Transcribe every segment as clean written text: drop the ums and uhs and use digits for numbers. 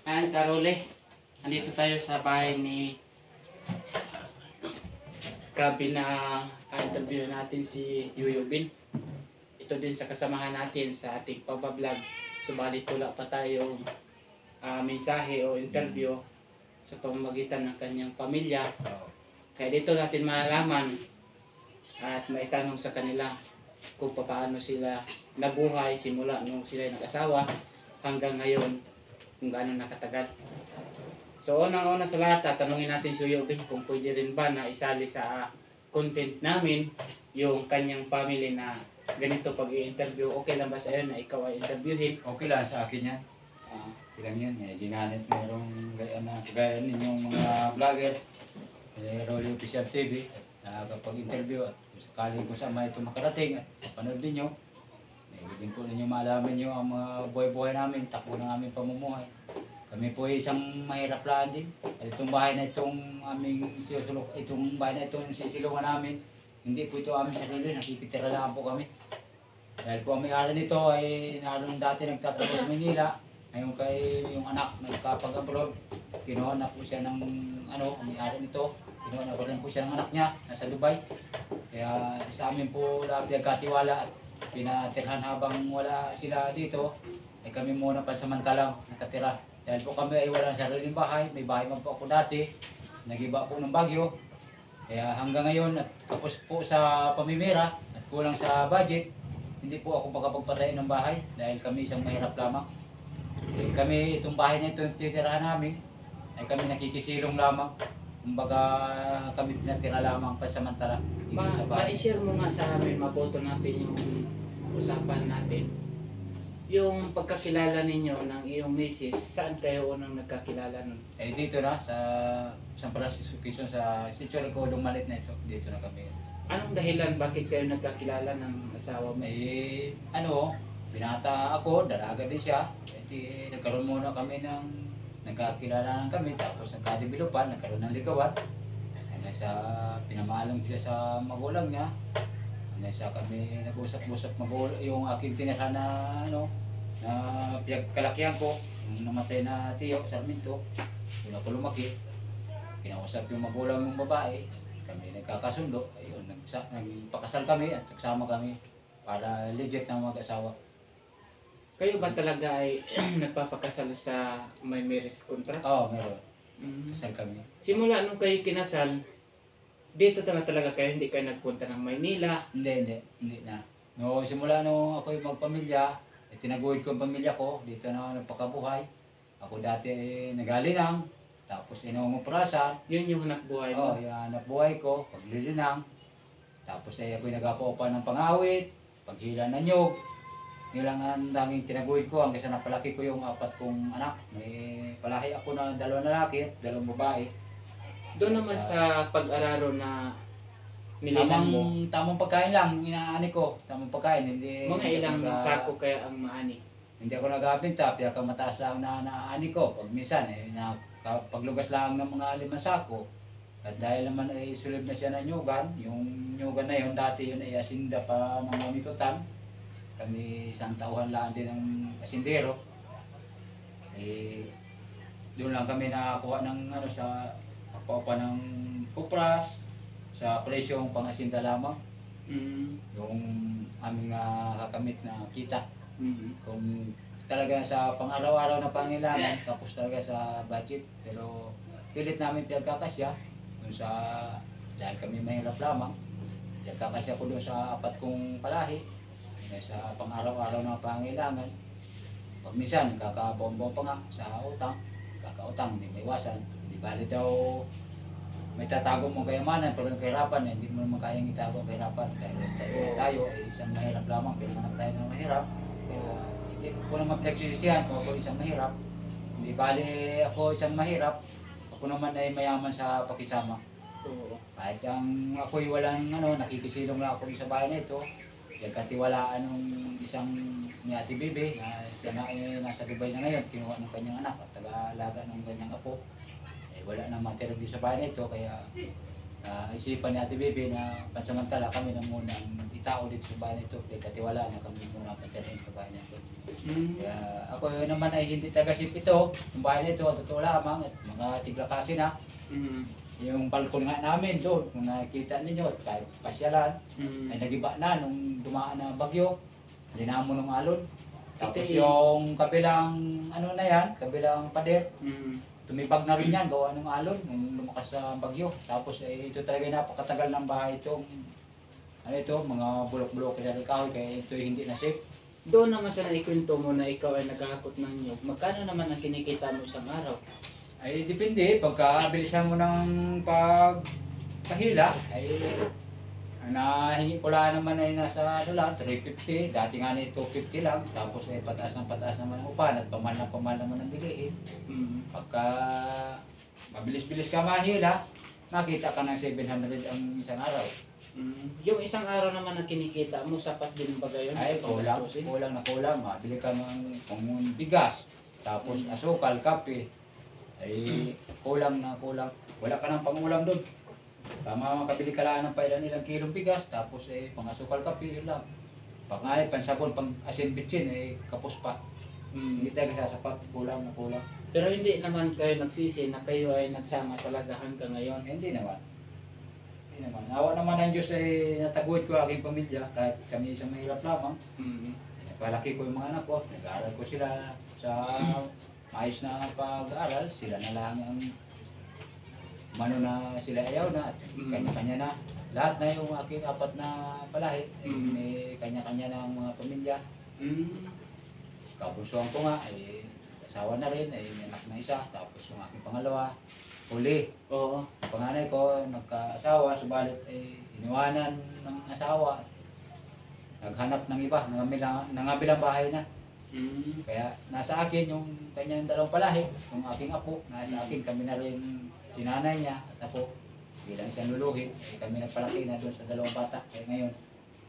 Ayan, Karole. Andito tayo sa bahay ni Gabi na interview natin si Yuyubin. Ito din sa kasamahan natin sa ating pabablog. Subalit wala pa tayong mensahe o interview sa pamamagitan ng kanyang pamilya. Kaya dito natin malalaman at maitanong sa kanila kung paano sila nabuhay simula nung sila nag-asawa hanggang ngayon kung gaano nakatagal. So unang-una sa lahat, tatanungin natin si Yuyubin kung pwede rin ba na isali sa content namin yung kanyang family na ganito pag i-interview. Okay lang ba sa iyo na ikaw ay interviewin? Okay lang sa akin yan. Ilang yan, ginanit merong gaya ninyong mga vlogger, Rolly Official TV, at kapag interview at kung sakali kung saan ito makarating at panood ninyo, din po ninyo malaman nyo ang mga buhay-buhay namin, takbo ng aming pamumuhay. Kami po ay isang mahirap lang din. At itong bahay na itong aming itong bahay na itong sisilungan namin, hindi po ito aming sarili, nakikitira lang po kami. Dahil po ang may-ari nito ay naroon dati nagtatrabaho sa Manila. Ngayon kay yung anak nagkapag-abroad, kinuha na po siya ng ang may-ari nito. Kinuha na po rin po siya ng anak niya, nasa Dubai. Kaya sa amin po lahat nagkatiwala at pinatirhan habang wala sila dito. Ay kami muna pansamantalang nakatira. Dahil po kami ay walang sariling bahay, may bahay man po ako dati, nag-iba po ng Bagyo. Kaya hanggang ngayon at tapos po sa pamimira at kulang sa budget, hindi po ako makapagpatayo ng bahay dahil kami isang mahirap lamang. Kami itong bahay na ito titirahan namin ay kami nakikisilong lamang. Kumbaga kami tinatira lamang pansamantala dito sa bahay. Ma-share mo nga sa amin, maboto natin yung usapan natin. Yung pagkakilala ninyo ng iyong misis, saan kayo unang nagkakilala nun? Dito na sa San Francisco, Quezon, sa Sitio Recodong Malit na ito. Dito na kami. Anong dahilan bakit kayo nagkakilala ng asawa mo? Binata ako, dalaga din siya. Nagkaroon muna kami ng nagkakilala kami, tapos nagka-developan, nagkaroon ng ligawan. Pinamahalang siya sa magulang niya. Sa kami nag-usap-usap magulang yung aking tinira na na pinagkalakihan ko, yung namatay na tiyo, Sarmiento. Doon ako lumaki. Kinausap yung magulang ng babae. Kami nagkakasundo. Ayun, nagpakasal kami at nagsama kami para legit na mag-asawa. Kayo ba talaga ay nagpapakasal sa may marriage contract? Oo, meron. Kasal kami. Simula nung kayo kinasal, dito talaga kayo, hindi kayo nagpunta ng Maynila? Hindi na. Simula nung ako yung magpamilya, tinaguhid ko ang pamilya ko, dito na ako nagpakabuhay. Ako dati nagalinang, tapos inunguprasan. Yun yung hanap buhay mo? Oo, yung hanap buhay ko, paglilinang. Tapos ako yung nag-apopa ng pangawit, paghila ng nyog. Nilang ang daming tinaguhid ko hanggang sa napalaki ko yung 4 kong anak. May palahi ako na 2 lalaki at 2 babae. Doon naman sa pag-araro na nilinang mo, tamang pagkain lang, inaani ko. Tamang pagkain, hindi... mga ilang sako kaya ang maani? Hindi ako nagabinta, kaya mataas lang na naani ko. Pag minsan, paglugas lang ng mga 5 sako. At dahil naman ay sulib na siya ng nyugan, yung nyugan na yun, dati yun ay asinda pa ng mamitutan. Kami isang tauhan lang din ng asindero. Doon lang kami nakakuha ng sa pagpaupa ng kupras sa presyong pang-asinda lamang. Yung aming kakamit na kita. Kung talaga sa pang-araw-araw na pangailangan, tapos talaga sa budget. Pero pilit namin pinagkakasya dun sa, dahil kami mahirap lamang, pinagkakasya ko dun sa 4 kong palahi. Sa pang-araw-araw na pangailangan. Pag minsan, kakabombo pa nga sa utang, kakautang, hindi may iwasan. Hindi bali daw may tatago mong kayamanan, pero yung kahirapan, hindi mo naman kayang itago ang kahirapan. Dahil tayo ay isang mahirap lamang, pinanganak tayo ng mahirap. Kaya hindi ko naman pinagsisisihan kung ako isang mahirap. Hindi bali ako isang mahirap, ako naman ay mayaman sa pakisama. Kahit ang ako'y walang nakikisilong lang ako sa bahay na ito. Nagkatiwalaan ng isang ni Ate Bibi na siya na ay nasa Dubai na ngayon, kinuha ng kanyang anak at taga-alaga ng kanyang apo. Wala nang matira sa bahay na ito, kaya isipan ni Ate Bibi na pansamantala kami na muna ang itao dito sa bahay nito. Kaya katiwala na kami muna patirahin sa bahay nito. Kaya ako naman ay hindi taga-sip ito. Yung bahay nito, totoo lamang at mga tiglakasin na. Yung balkon nga namin doon, kung nakikita ninyo, kahit pasyalan, ay nagiba na nung dumaan na bagyo. Linamon ng alon. Tapos yung kabilang ano na yan, kabilang pader, tumibag na rin yan, gawa ng alon nung lumakas sa bagyo. Tapos ito talaga napakatagal ng bahay itong ano ito, mga bulok-bulok na kahoy, kaya ito hindi na safe. Doon naman sa naikwento mo na ikaw ay naghahakot ng niyog, magkano naman ang kinikita mo isang araw? Ay depende, pagka bilisan mo ng pagpahila, ay nahingi ko lang naman ay nasa ano lang, 350, dati nga na 250 lang, tapos ay pataas naman ang upan at pamal naman ang bilihin. Pagka mabilis-bilis ka mahila, makita ka ng 700 ang isang araw. Yung isang araw naman na kinikita mo, sapat din ba gayon? Ay, kulang na kulang. Mabili ka ng bigas, tapos asukal, kape. Ay, kulang na kulang. Wala ka ng pangulam doon. Tama, makabili ka lang ng ilang kilong bigas, tapos pang-asukal, kape, yun lang. Pag nga pansabon, pang asin bitsin, kapos pa. Hindi talaga sasapat, kulang na kulang. Pero hindi naman kayo nagsisi na kayo ay nagsama talaga hanggang ngayon? Hindi naman. Awa naman ng Diyos ay nataguyod ko aking pamilya, kahit kami isang mahirap lamang. Palaki ko yung mga anak ko, nag-aaral ko sila sa maayos na pag-aaral, sila na lang ang mano na sila ayaw na at kanya-kanya na. Lahat na yung aking apat na palahi, may kanya-kanya na ang mga pamilya. Kabunsuan ko nga, asawa na rin, may anak na isa, tapos yung aking pangalawa, huli. Oo. Ang panganay ko, nagka-asawa, subalit iniwanan ng asawa. Naghanap ng iba, nangabilang bahay na. Kaya nasa akin yung kanyang dalawang palahi, yung aking apo, nasa akin, kami na rin sinanay niya at ako bilang isang luluhin, kami nagpalaki na doon sa dalawang bata. Kaya ngayon,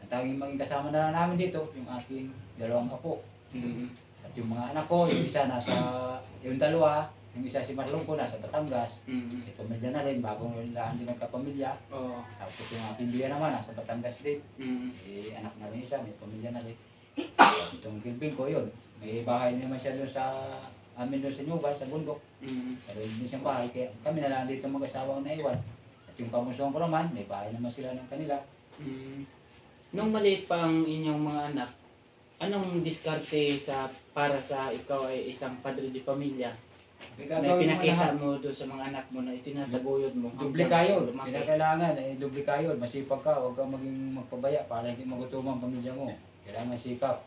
ang tanging maging kasama na lang namin dito, yung aking dalawang apo. At yung mga anak ko, yung isa nasa, yung dalawa, yung isa si Marlon ko nasa Batangas. Pamilya na rin, bagong lahan din nagkapamilya. Tapos yung aking biya naman nasa Batangas din. Anak na rin isa, may pamilya na rin. Itong kilping ko yun, may bahay naman siya doon sa amin doon sa Nyugal, sa bundok. Pero hindi siyang bahay, kaya kami na lang dito mag-asawang naiwan. At yung kamusuhan ko naman, may bahay naman sila ng kanila. Nung maliit pa ang inyong mga anak, anong diskarte para sa ikaw ay isang padre de pamilya? Na pinakita mo doon sa mga anak mo na itinataguyod mo. Doble kayo, pinakailangan, doble kayo. Masipag ka, huwag kang maging magpabaya para hindi magutuman ang pamilya mo. Kailangan sikap.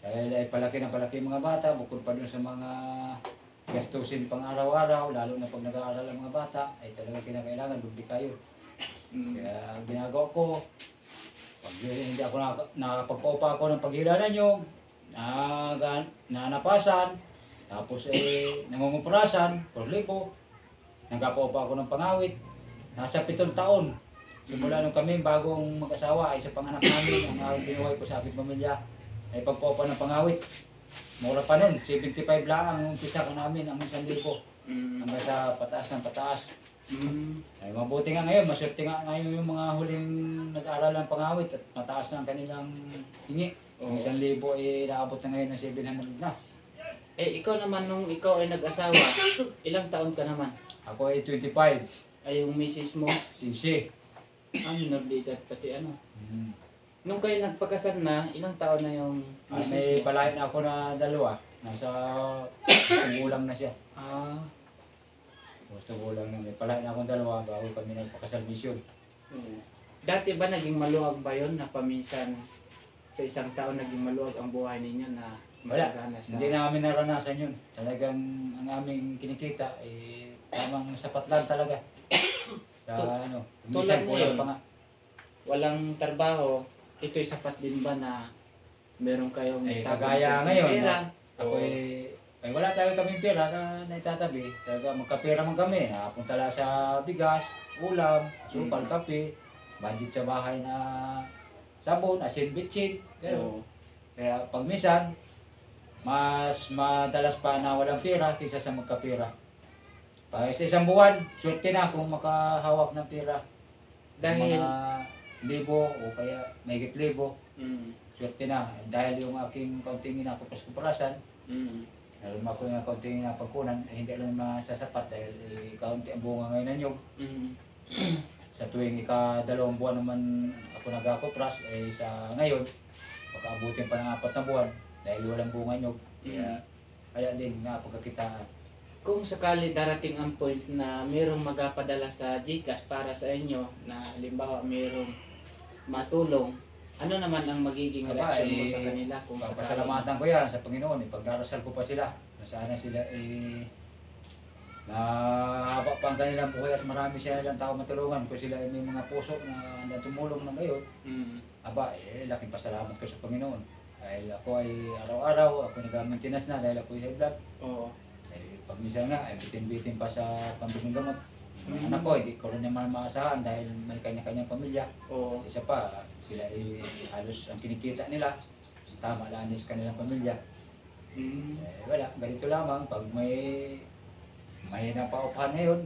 Dahil palaki ng palaki mga bata, bukod pa dun sa mga gastusin pang araw-araw, lalo na pag nag-aaral ang mga bata, ay talaga kinakailangan, doble kayo. Kaya ginagawa ko, pag hindi ako nakapagpaupa ako ng paghilala nyo, nanapasan, tapos nangungupurasan, porlipo, nagpaupa ako ng pangawit, nasa 7 taon. Simula nung kami bagong mag-asawa ay sa panganak namin, ang binuhay ko sa aking pamilya ay pagpaupa ng pangawit. Mura pa nun, 75 lang ang umpisa ko namin, ang 1,000. Hanggang sa pataas ng pataas. Ay mabuti nga ngayon, maswerte nga ngayon yung mga huling nag-aral ng pangawit at mataas na ang kanilang hingi. Ang 1,000 naabot na ngayon ng 700 na. Ikaw naman nung ikaw ay nag-asawa, ilang taon ka naman? Ako ay 25. Ay yung misis mo? 15. Minor de edad pati ano. Nung kayo nagpakasal na, ilang taon na yung misis May mo? palahin ako na dalawa. Nasa gulang na siya. Gusto ko lang na may palahin akong dalawa bago kami nagpakasal-misyon. Dati ba naging maluwag ba yun na paminsan sa isang taon naging maluwag ang buhay ninyo na masagana sa... Hindi namin naranasan yun. Talagang ang aming kinikita tamang sapat lang talaga. Tulad ngayon, pa nga. Walang trabaho, ito'y sapat din ba na meron kayong kagaya ngayon, pera? Ako wala talaga kaming pera na naitatabi. Talaga magkapera man kami. Napunta lang sa bigas, ulam, sukal, kape, budget sa bahay na sabon, asin, bitsin. Kaya pag minsan, mas madalas pa na walang pera kaysa sa magkapera. Pag sa isang buwan, swerte na kung makahawak ng pera. Dahil, Mga libo o kaya mahigit libo, mm, swerte na. Dahil yung aking kaunting inakupras-kuprasan, mm, meron ako yung kaunting inapagkunan, hindi lang masasapat dahil kaunti ang bunga ngayon ng nyug. mm, Sa tuwing ika-2 buwan naman ako nagkakupras, sa ngayon, baka abutin pa ng 4 na buwan dahil walang bunga nyug. Kaya din nga pagkakitaan. kung sakali darating ang point na mayroong magapadala sa GCash para sa inyo na halimbawa mayroong matulong, ano naman ang magiging Aba, reaksyon mo sa kanila kung sakali? Papasalamatan ko yan sa Panginoon. Pagdarasal ko pa sila. Na sana sila mahaba pa ang kanilang buhay at marami silang tao matulungan. Kung sila may mga puso na tumulong na ngayon, Mm, aba, laking pasalamat ko sa Panginoon. Dahil ako ay araw-araw, ako nag-maintenance na dahil ako ay high blood. oo. Pag minsan nga, ay bitin-bitin pa sa pambibing gamot. Mm. Anak ko, hindi ko rin naman maasahan dahil may kanya-kanyang pamilya. Oo. Isa pa, sila ay halos ang kinikita nila. Tama lang sa kanilang pamilya. Mm. Wala, ganito lamang. Pag may mahina pa upahan ngayon,